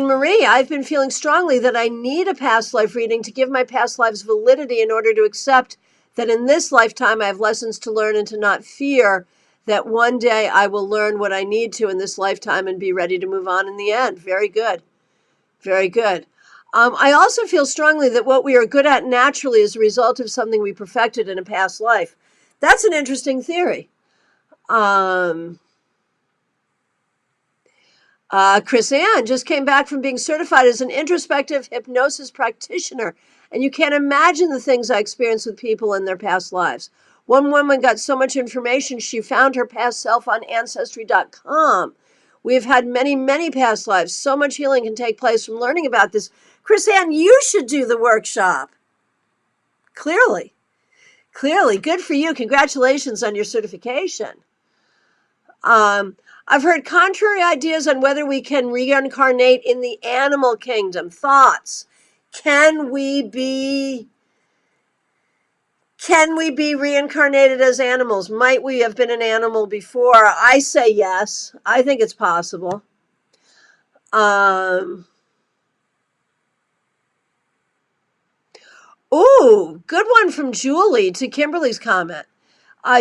Marie, I've been feeling strongly that I need a past life reading to give my past lives validity in order to accept that in this lifetime I have lessons to learn and to not fear that one day I will learn what I need to in this lifetime and be ready to move on in the end. Very good. Very good. I also feel strongly that what we are good at naturally is a result of something we perfected in a past life. That's an interesting theory. Chris Ann just came back from being certified as an introspective hypnosis practitioner, and you can't imagine the things I experienced with people in their past lives. One woman got so much information, she found her past self on Ancestry.com. We've had many, many past lives. So much healing can take place from learning about this. Chris Ann, you should do the workshop. Clearly. Good for you. Congratulations on your certification. I've heard contrary ideas on whether we can reincarnate in the animal kingdom. Thoughts? Can we be reincarnated as animals? Might we have been an animal before? I say yes. I think it's possible. Ooh, good one from Julie to Kimberly's comment.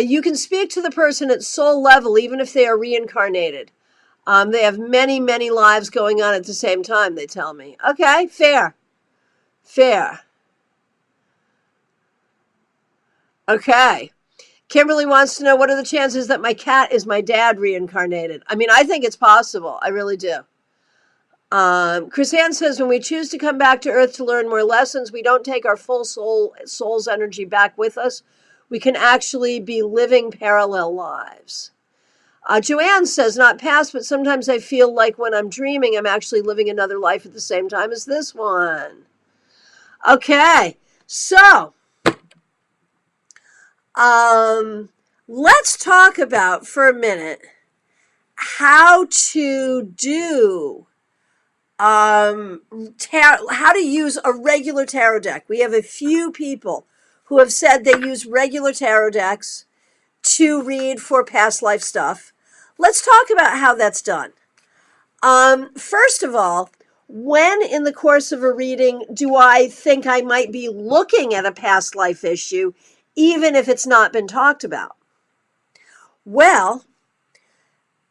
You can speak to the person at soul level, even if they are reincarnated. They have many, many lives going on at the same time, they tell me. Okay, fair. Okay. Kimberly wants to know, what are the chances that my cat is my dad reincarnated? I mean, I think it's possible. I really do. Chris Ann says, when we choose to come back to Earth to learn more lessons, we don't take our full soul's energy back with us. We can actually be living parallel lives. Joanne says, not past, but sometimes I feel like when I'm dreaming, I'm actually living another life at the same time as this one. Okay, so let's talk about for a minute how to do how to use a regular tarot deck. We have a few people who have said they use regular tarot decks to read for past life stuff. Let's talk about how that's done. First of all, when in the course of a reading do I think I might be looking at a past life issue, even if it's not been talked about? Well,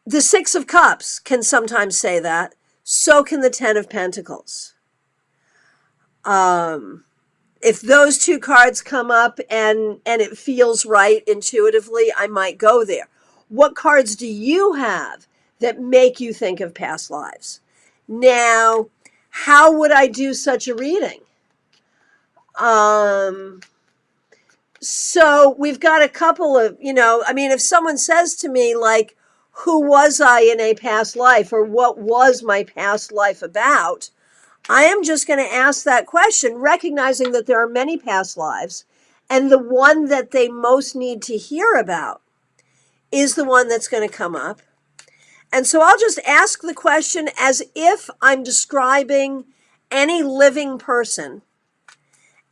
the Six of Cups can sometimes say that. So can the Ten of Pentacles. If those two cards come up and it feels right intuitively, I might go there. What cards do you have that make you think of past lives? Now, how would I do such a reading? So we've got a couple of, if someone says to me, like, who was I in a past life, or what was my past life about? I am just going to ask that question, recognizing that there are many past lives, and the one that they most need to hear about is the one that's going to come up. And so I'll just ask the question as if I'm describing any living person,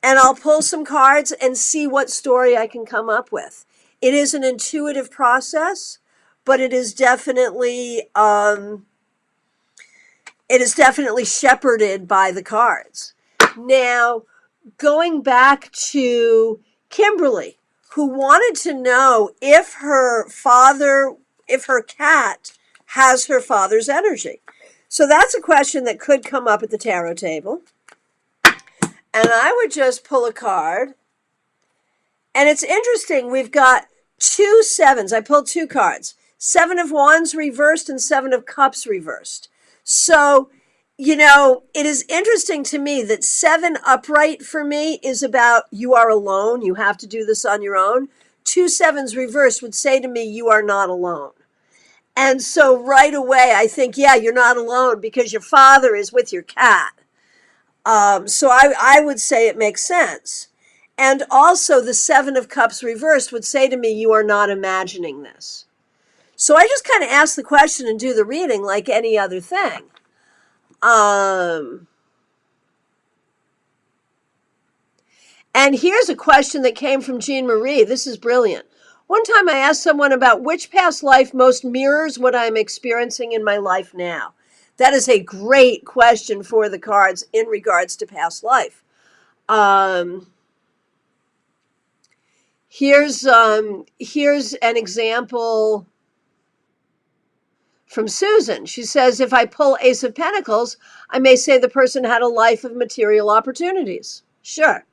and I'll pull some cards and see what story I can come up with. It is an intuitive process, but it is definitely shepherded by the cards. Now, going back to Kimberly, who wanted to know if her cat has her father's energy. So that's a question that could come up at the tarot table. And I would just pull a card. And it's interesting, we've got 2 sevens. I pulled 2 cards. 7 of Wands reversed and 7 of Cups reversed. So, it is interesting to me that 7 upright for me is about you are alone. You have to do this on your own. 2 sevens reversed would say to me, you are not alone. And so right away, I think, yeah, you're not alone because your father is with your cat. So I would say it makes sense. And also the 7 of Cups reversed would say to me, you are not imagining this. So I just kind of ask the question and do the reading like any other thing. And here's a question that came from Jean Marie. This is brilliant. One time I asked someone about which past life most mirrors what I'm experiencing in my life now. That is a great question for the cards in regards to past life. Here's an example from Susan. She says, if I pull Ace of Pentacles, I may say the person had a life of material opportunities. Sure.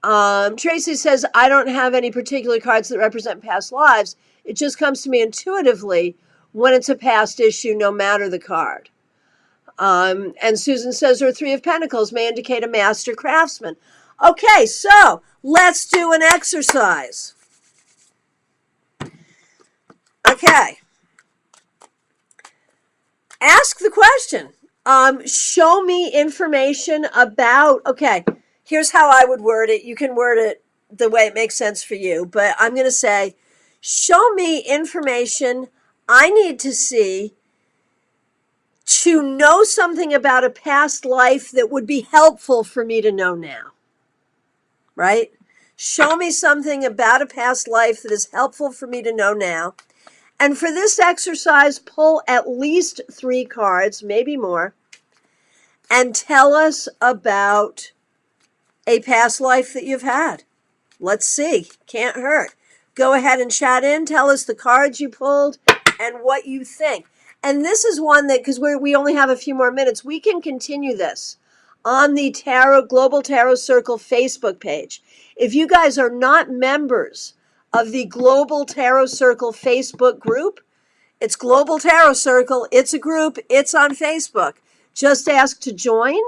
Tracy says, I don't have any particular cards that represent past lives. It just comes to me intuitively when it's a past issue, no matter the card. And Susan says her 3 of Pentacles may indicate a master craftsman. Okay, so let's do an exercise. Okay. Ask the question. Show me information about, okay, here's how I would word it. You can word it the way it makes sense for you, but I'm going to say, show me information I need to see to know something about a past life that would be helpful for me to know now. Right? Show me something about a past life that is helpful for me to know now. And for this exercise, pull at least 3 cards, maybe more, and tell us about a past life that you've had. Let's see. Can't hurt. Go ahead and chat in. Tell us the cards you pulled and what you think. And this is one that, because we only have a few more minutes, we can continue this on the Global Tarot Circle Facebook page. If you guys are not members of the Global Tarot Circle Facebook group, it's Global Tarot Circle. It's a group. It's on Facebook. Just ask to join,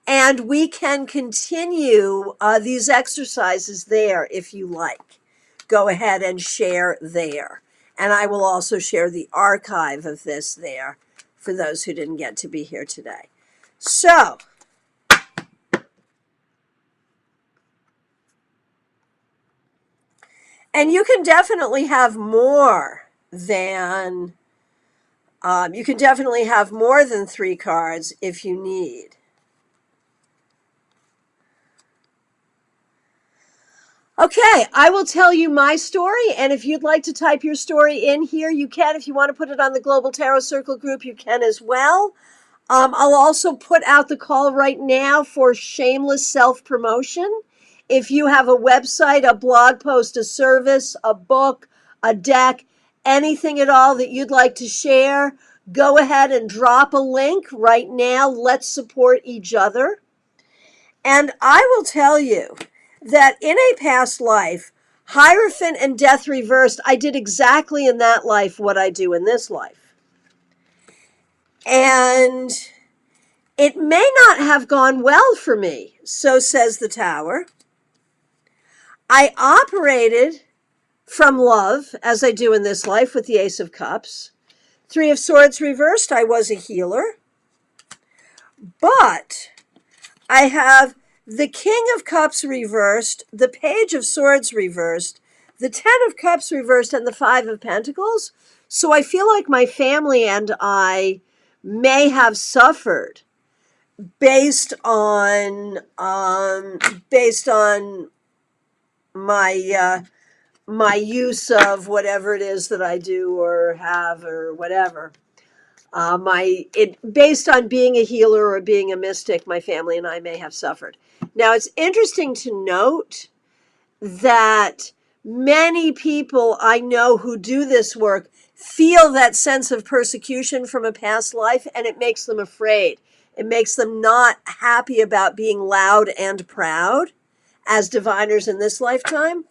and we can continue these exercises there if you like. Go ahead and share there. And I will also share the archive of this there for those who didn't get to be here today. So, and you can definitely have more than 3 cards if you need. Okay, I will tell you my story, and if you'd like to type your story in here, you can. If you want to put it on the Global Tarot Circle group, you can as well. I'll also put out the call right now for shameless self-promotion. If you have a website, a blog post, a service, a book, a deck, anything at all that you'd like to share, go ahead and drop a link right now. Let's support each other. And I will tell you that in a past life, Hierophant and Death reversed, I did exactly in that life what I do in this life. And it may not have gone well for me, so says the Tower. I operated from love, as I do in this life with the Ace of Cups. 3 of Swords reversed, I was a healer. But I have the King of Cups reversed, the Page of Swords reversed, the 10 of Cups reversed, and the 5 of Pentacles. So I feel like my family and I may have suffered based on my my use of whatever it is that I do or have or whatever. My it based on being a healer or being a mystic, my family and I may have suffered. Now it's interesting to note that many people I know who do this work feel that sense of persecution from a past life, and it makes them afraid. It makes them not happy about being loud and proud as diviners in this lifetime.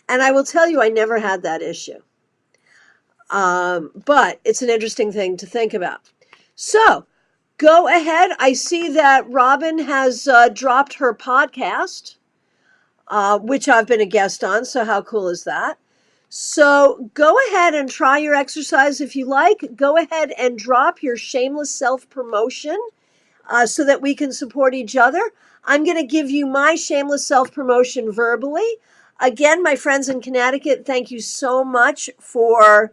And I will tell you, I never had that issue. But it's an interesting thing to think about. So go ahead. I see that Robin has dropped her podcast, which I've been a guest on. So how cool is that? So go ahead and try your exercise if you like. Go ahead and drop your shameless self-promotion so that we can support each other. I'm going to give you my shameless self-promotion verbally. Again, my friends in Connecticut, thank you so much for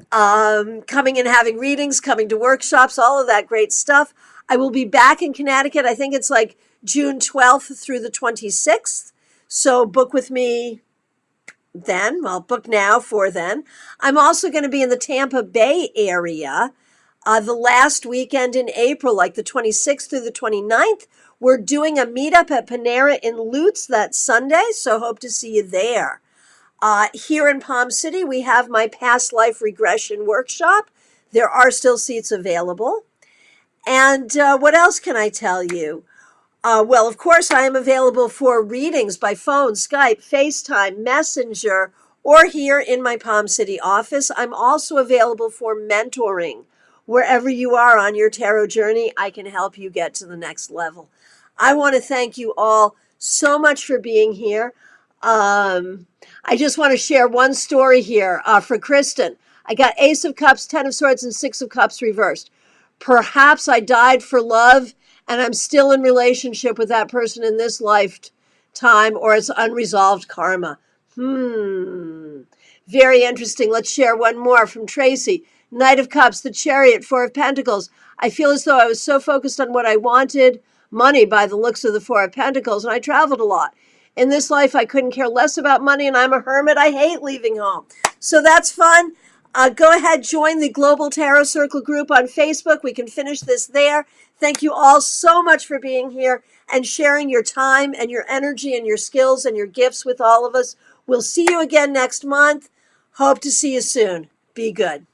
coming and having readings, coming to workshops, all of that great stuff. I will be back in Connecticut. I think it's like June 12th through the 26th. So book with me then. Well, book now for then. I'm also going to be in the Tampa Bay area the last weekend in April, like the 26th through the 29th. We're doing a meetup at Panera in Lutz that Sunday, so hope to see you there. Here in Palm City, we have my past life regression workshop. There are still seats available. And what else can I tell you? Well, of course, I am available for readings by phone, Skype, FaceTime, Messenger, or here in my Palm City office. I'm also available for mentoring. Wherever you are on your tarot journey, I can help you get to the next level. I want to thank you all so much for being here. I just want to share one story here for Kristen. I got Ace of Cups, 10 of Swords, and 6 of Cups reversed. Perhaps I died for love and I'm still in relationship with that person in this lifetime, or it's unresolved karma. Very interesting. Let's share one more from Tracy. Knight of Cups, the Chariot, 4 of Pentacles. I feel as though I was so focused on what I wanted, money by the looks of the 4 of Pentacles, and I traveled a lot. In this life, I couldn't care less about money, and I'm a hermit. I hate leaving home. So that's fun. Go ahead, join the Global Tarot Circle group on Facebook. We can finish this there. Thank you all so much for being here and sharing your time and your energy and your skills and your gifts with all of us. We'll see you again next month. Hope to see you soon. Be good.